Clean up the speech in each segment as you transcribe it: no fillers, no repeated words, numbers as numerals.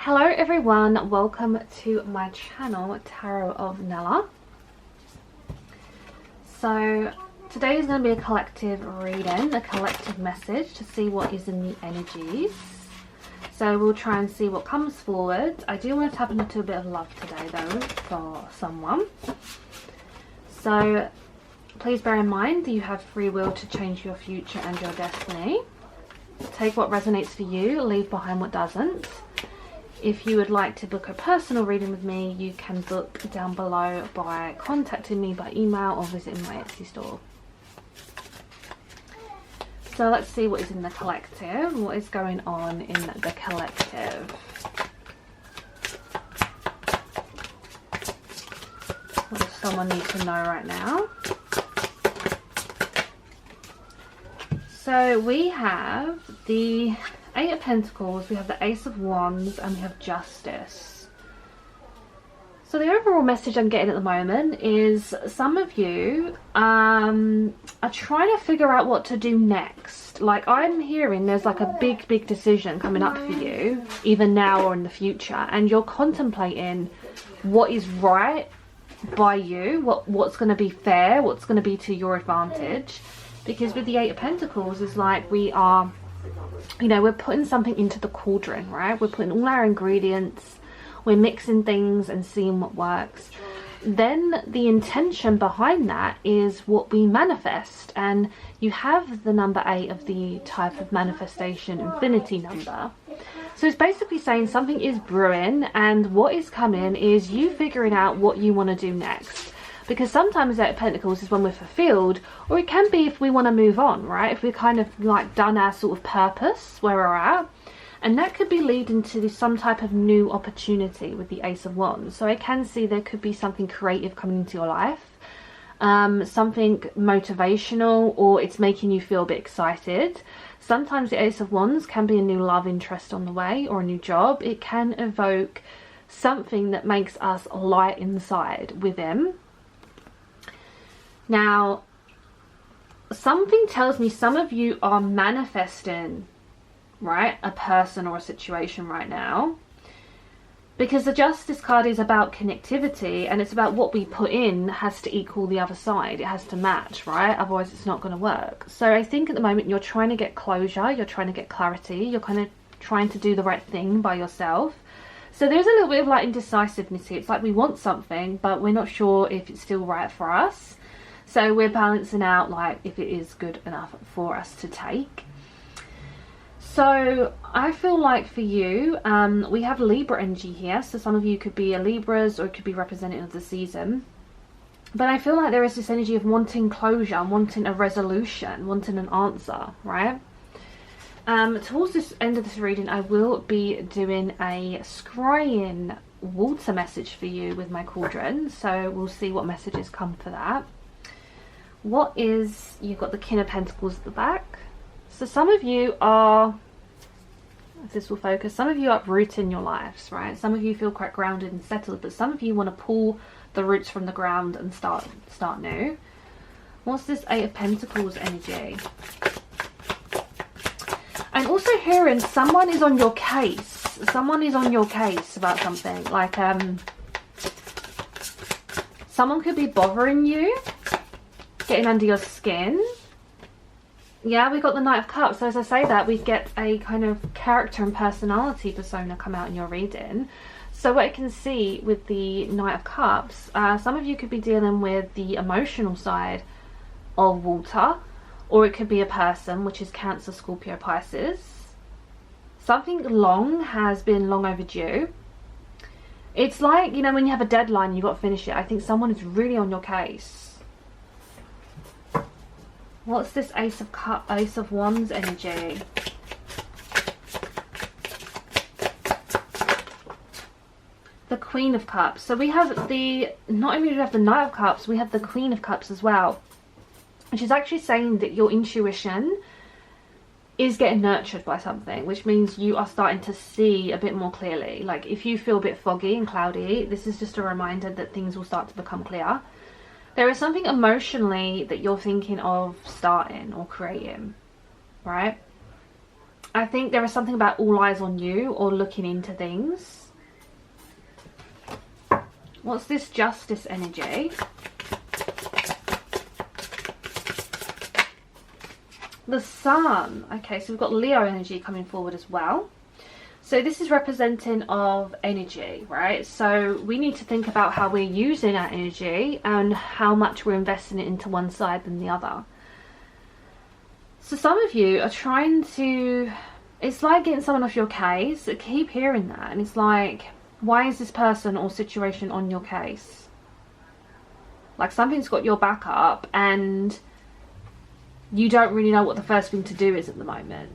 Hello everyone, welcome to my channel, Tarot of Nella. So today is going to be a collective reading, a collective message to see what is in the energies. So we'll try and see what comes forward. I do want to tap into a bit of love today though for someone. So please bear in mind that you have free will to change your future and your destiny. Take what resonates for you, leave behind what doesn't. If you would like to book a personal reading with me, you can book down below by contacting me by email or visiting my Etsy store. So let's see what is in the collective. What is going on in the collective? What does someone need to know right now? So we have the Eight of Pentacles, we have the Ace of Wands, and we have Justice. So the overall message I'm getting at the moment is some of you are trying to figure out what to do next. Like, I'm hearing there's like a big decision coming up for you, either now or in the future, and you're contemplating what is right by you, what's going to be fair, what's going to be to your advantage. Because with the Eight of Pentacles, it's like we are, you know, we're putting something into the cauldron, right? We're putting all our ingredients, we're mixing things and seeing what works. Then the intention behind that is what we manifest. And you have the number 8 of the type of manifestation infinity number. So it's basically saying something is brewing, and what is coming is you figuring out what you want to do next. Because sometimes Eight of Pentacles is when we're fulfilled, or it can be if we want to move on, right? If we're kind of like done our sort of purpose where we're at. And that could be leading to some type of new opportunity with the Ace of Wands. So I can see there could be something creative coming into your life. Something motivational, or it's making you feel a bit excited. Sometimes the Ace of Wands can be a new love interest on the way, or a new job. It can evoke something that makes us light inside within. Now, something tells me some of you are manifesting, right, a person or a situation right now. Because the Justice card is about connectivity, and it's about what we put in has to equal the other side. It has to match, right? Otherwise it's not going to work. So I think at the moment you're trying to get closure, you're trying to get clarity, you're kind of trying to do the right thing by yourself. So there's a little bit of like indecisiveness here. It's like we want something, but we're not sure if it's still right for us. So we're balancing out like if it is good enough for us to take. So I feel like for you, we have Libra energy here. So some of you could be a Libras, or it could be representative of the season. But I feel like there is this energy of wanting closure, wanting a resolution, wanting an answer, right? Towards this end of this reading, I will be doing a scrying water message for you with my cauldron. So we'll see what messages come for that. What is, you've got the King of Pentacles at the back. So some of you are, if this will focus, some of you are uprooting your lives, right? Some of you feel quite grounded and settled, but some of you want to pull the roots from the ground and start new. What's this Eight of Pentacles energy? I'm also hearing someone is on your case. Someone is on your case about something. Like, someone could be bothering you, getting under your skin. Yeah, we got the Knight of Cups. So as I say that, we get a kind of character and personality persona come out in your reading. So what I can see with the Knight of Cups, some of you could be dealing with the emotional side of water, or it could be a person, which is Cancer, Scorpio, Pisces. Something long has been long overdue. It's like, you know, when you have a deadline, you've got to finish it. I think someone is really on your case. What's this Ace of Wands energy? The Queen of Cups. So we have the, not only do we have the Knight of Cups, we have the Queen of Cups as well. Which is actually saying that your intuition is getting nurtured by something, which means you are starting to see a bit more clearly. Like if you feel a bit foggy and cloudy, this is just a reminder that things will start to become clear. There is something emotionally that you're thinking of starting or creating, right? I think there is something about all eyes on you or looking into things. What's this Justice energy? The Sun. Okay, so we've got Leo energy coming forward as well. So this is representing of energy, right? So we need to think about how we're using our energy and how much we're investing it into one side than the other. So some of you are trying to, it's like getting someone off your case. I keep hearing that, and it's like, why is this person or situation on your case? Like something's got your back up and you don't really know what the first thing to do is at the moment.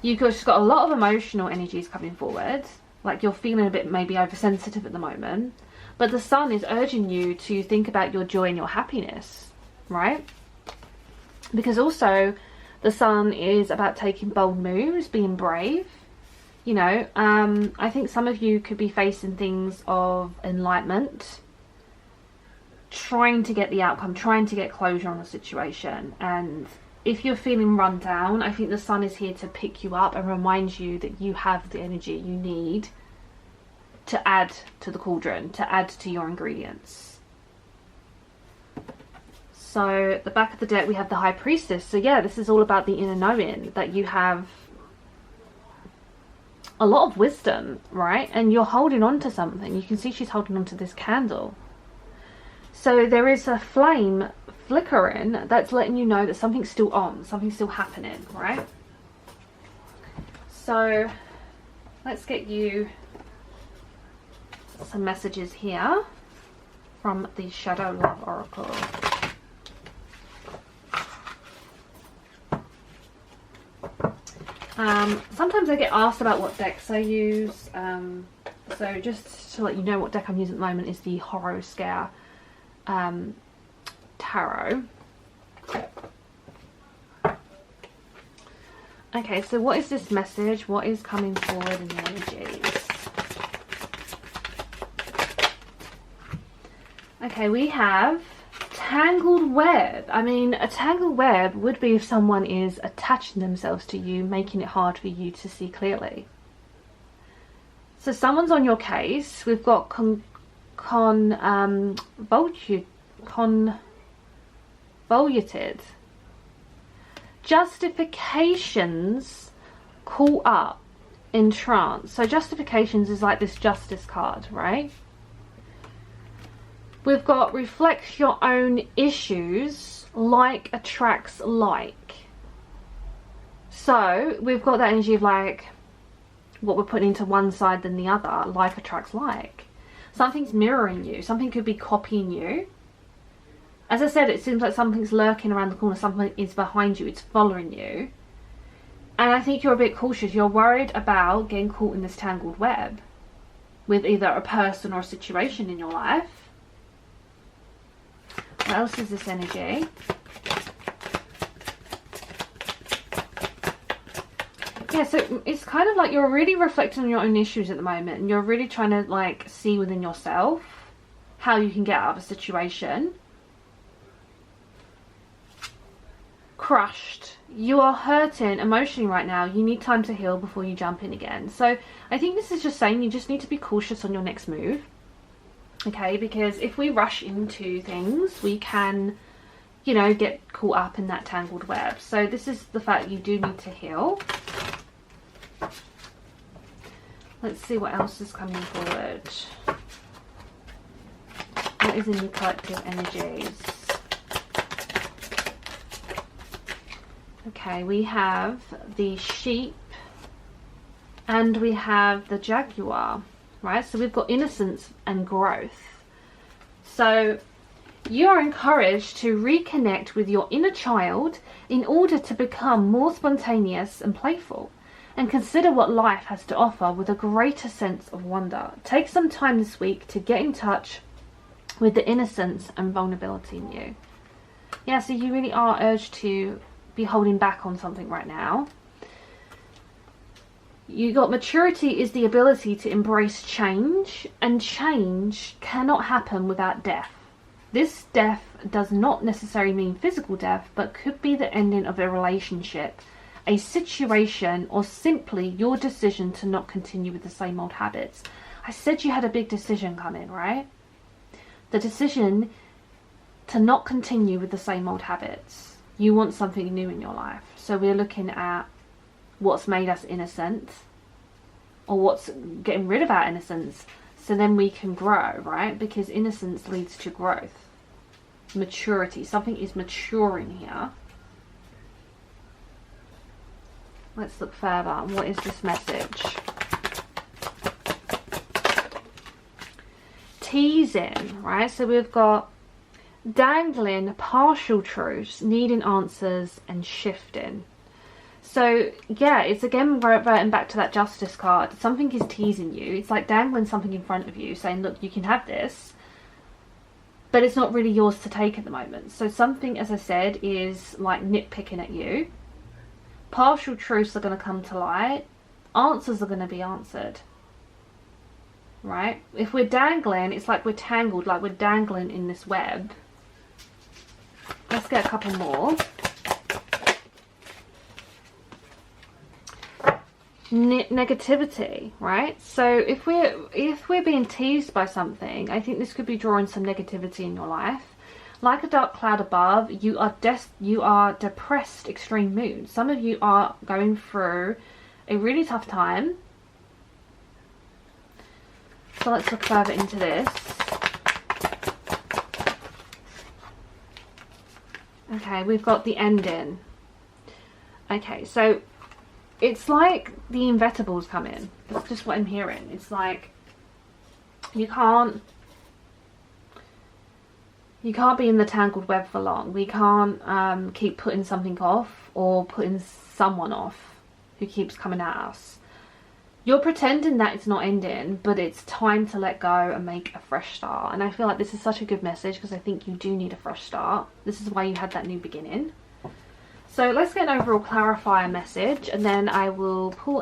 You've just got a lot of emotional energies coming forward, like you're feeling a bit maybe oversensitive at the moment, but the Sun is urging you to think about your joy and your happiness, right? Because also the Sun is about taking bold moves, being brave, you know. I think some of you could be facing things of enlightenment, trying to get the outcome, trying to get closure on a situation. And if you're feeling run down, I think the Sun is here to pick you up and remind you that you have the energy you need to add to the cauldron, to add to your ingredients. So at the back of the deck we have the High Priestess. So yeah, this is all about the inner knowing, that you have a lot of wisdom, right? And you're holding on to something. You can see she's holding on to this candle. So there is a flame flickering that's letting you know that something's still on, something's still happening, right? So let's get you some messages here from the Shadow Love Oracle. Sometimes I get asked about what decks I use, so just to let you know what deck I'm using at the moment is the Horror Scare Tarot. Okay, so what is this message? What is coming forward in the energies? Okay, we have tangled web. I mean, a tangled web would be if someone is attaching themselves to you, making it hard for you to see clearly. So someone's on your case. We've got convoluted, justifications caught up in trance. So justifications is like this Justice card, right? We've got reflects your own issues, like attracts like. So we've got that energy of like what we're putting into one side than the other. Like attracts like. Something's mirroring you. Something could be copying you. As I said, it seems like something's lurking around the corner. Something is behind you. It's following you. And I think you're a bit cautious. You're worried about getting caught in this tangled web with either a person or a situation in your life. What else is this energy? Yeah, so it's kind of like you're really reflecting on your own issues at the moment, and you're really trying to like see within yourself how you can get out of a situation. Crushed. You are hurting emotionally right now. You need time to heal before you jump in again. So I think this is just saying you just need to be cautious on your next move. Okay, because if we rush into things, we can, you know, get caught up in that tangled web. So this is the fact you do need to heal. Let's see what else is coming forward. What is in the collective energies? Okay, we have the sheep and we have the jaguar, right? So we've got innocence and growth. So you are encouraged to reconnect with your inner child in order to become more spontaneous and playful, and consider what life has to offer with a greater sense of wonder. Take some time this week to get in touch with the innocence and vulnerability in you. Yeah, so you really are urged to be holding back on something right now. You got maturity is the ability to embrace change, and change cannot happen without death. This death does not necessarily mean physical death, but could be the ending of a relationship, a situation or simply your decision to not continue with the same old habits. I said you had a big decision coming, right? The decision to not continue with the same old habits. You want something new in your life. So we're looking at what's made us innocent, or what's getting rid of our innocence, so then we can grow, right? Because innocence leads to growth, maturity. Something is maturing here. Let's look further. What is this message? Teasing, right? So we've got dangling, partial truths, needing answers, and shifting. So yeah, it's again reverting back to that justice card. Something is teasing you. It's like dangling something in front of you, saying, look, you can have this, but it's not really yours to take at the moment. So something, as I said, is like nitpicking at you. Partial truths are going to come to light. Answers are going to be answered. Right? If we're dangling, it's like we're tangled, like we're dangling in this web. Let's get a couple more. Negativity, right? So if we're being teased by something, I think this could be drawing some negativity in your life. Like a dark cloud above, you are depressed, extreme mood. Some of you are going through a really tough time. So let's look further into this. Okay, we've got the ending. Okay, so it's like the inevitables come in. That's just what I'm hearing. It's like you can't be in the tangled web for long. We can't keep putting something off, or putting someone off who keeps coming at us. You're pretending that it's not ending, but it's time to let go and make a fresh start. And I feel like this is such a good message, because I think you do need a fresh start. This is why you had that new beginning. So let's get an overall clarifier message, and then I will pull,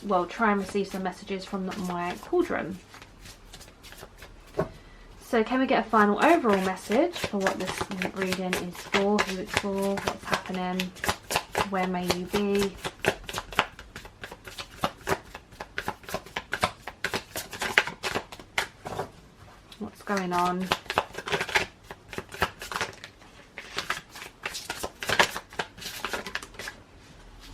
well, try and receive some messages from my cauldron. So can we get a final overall message for what this reading is for, who it's for, what's happening, where may you be? What's going on?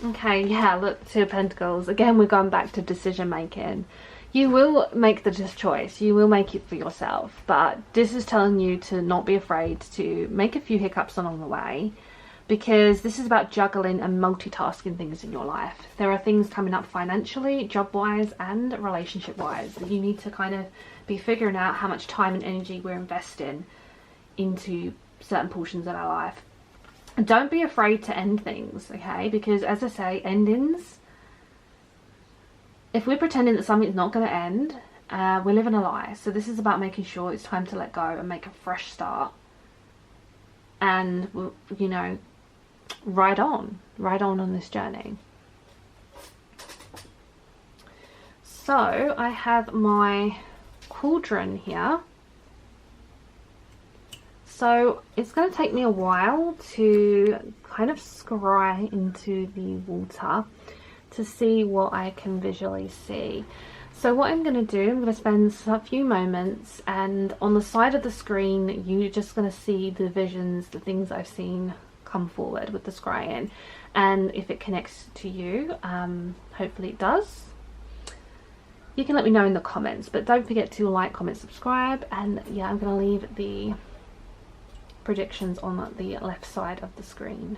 Okay, yeah, look, Two of Pentacles. Again, we're going back to decision making. You will make the choice. You will make it for yourself. But this is telling you to not be afraid to make a few hiccups along the way, because this is about juggling and multitasking things in your life. There are things coming up financially, job-wise, and relationship-wise that you need to kind of be figuring out how much time and energy we're investing into certain portions of our life. Don't be afraid to end things, okay? Because as I say, endings, if we're pretending that something's not going to end, we're living a lie. So this is about making sure it's time to let go and make a fresh start. And, you know, ride on this journey. So I have my cauldron here. So it's going to take me a while to kind of scry into the water to see what I can visually see. So what I'm going to do, I'm going to spend a few moments, and on the side of the screen you're just going to see the visions, the things I've seen come forward with the scrying, and if it connects to you, hopefully it does. You can let me know in the comments, but don't forget to like, comment, subscribe, and yeah, I'm going to leave the predictions on the left side of the screen.